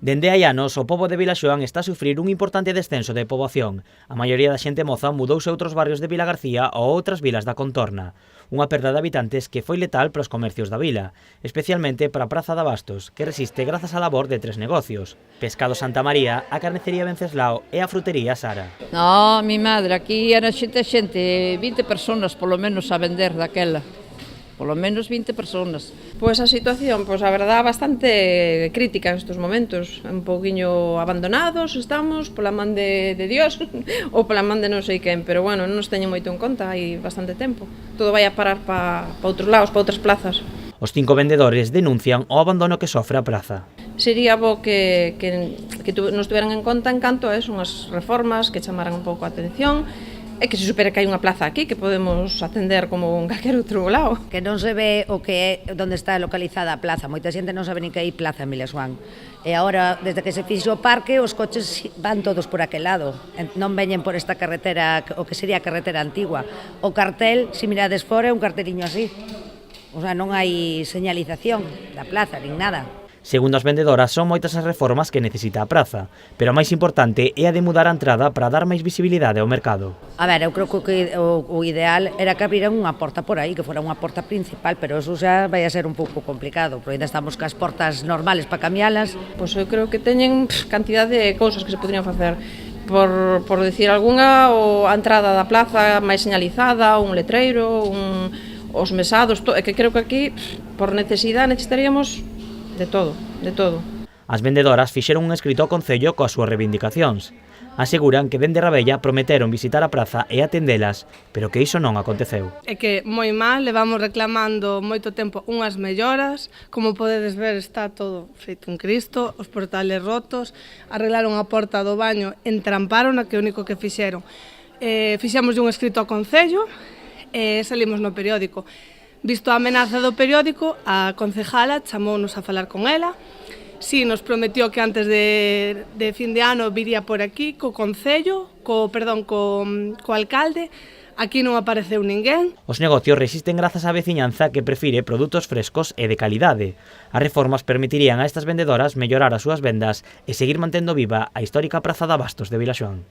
Dende hai anos, o pobo de Vilaxoán está a sufrir un importante descenso de poboación. A maioría da xente moza mudouse a outros barrios de Vilagarcía ou outras vilas da contorna. Unha perda de habitantes que foi letal para os comercios da vila, especialmente para a Praza de Abastos, que resiste grazas á labor de 3 negocios: Pescado Santa María, a Carnicería Venceslao e a Frutería Sara. No, mi madre, aquí era xente, 20 personas polo menos a vender daquela. Polo menos 20 personas. Pois a situación, pois a verdad, bastante crítica en estes momentos. Un pouquiño abandonados estamos pola man de Dios ou pola man de non sei quen, pero bueno, non nos teñen moito en conta, hai bastante tempo. Todo vai a parar pa outros lados, pa outras plazas. Os 5 vendedores denuncian o abandono que sofre a praza. Sería bo que nos tuveran en conta en canto a unhas reformas que chamaran un pouco a atención, e que se supera que hai unha plaza aquí que podemos atender como en calquer outro lado. Que non se ve o que é onde está localizada a plaza. Moita xente non sabe nin que hai plaza en Vilaxoán. E agora, desde que se fixo o parque, os coches van todos por aquel lado. Non veñen por esta carretera, o que sería a carretera antigua. O cartel, se mirades fora, é un carteliño así. O sea, non hai señalización da plaza, nin nada. Segundo as vendedoras, son moitas as reformas que necesita a praza, pero a máis importante é a de mudar a entrada para dar máis visibilidade ao mercado. A ver, eu creo que o ideal era que abriran unha porta por aí, que fora unha porta principal, pero eso xa vai a ser un pouco complicado, porque ainda estamos cas portas normales para cambialas. Pois eu creo que teñen cantidad de cousas que se poderían facer. Por decir algunha, a entrada da plaza máis señalizada, un letreiro, os mesados, é que creo que aquí, por necesidade, necesitaríamos de todo, de todo. As vendedoras fixeron un escrito ao Concello coas súas reivindicacións. Aseguran que dende Rabella prometeron visitar a praza e atendelas, pero que iso non aconteceu. É que moi mal, levamos reclamando moito tempo unhas melloras, como podedes ver está todo feito un Cristo, os portales rotos, arreglaron a porta do baño, entramparon a que o único que fixeron. Fixemos un escrito ao Concello e salimos no periódico. Visto a amenaza do periódico, a concejala chamounos a falar con ela. Si, nos prometió que antes de fin de ano viría por aquí co Concello, co alcalde. Aquí non apareceu ninguén. Os negocios resisten grazas á veciñanza que prefire produtos frescos e de calidade. As reformas permitirían a estas vendedoras mellorar as súas vendas e seguir mantendo viva a histórica Praza de Abastos de Vilaxoán.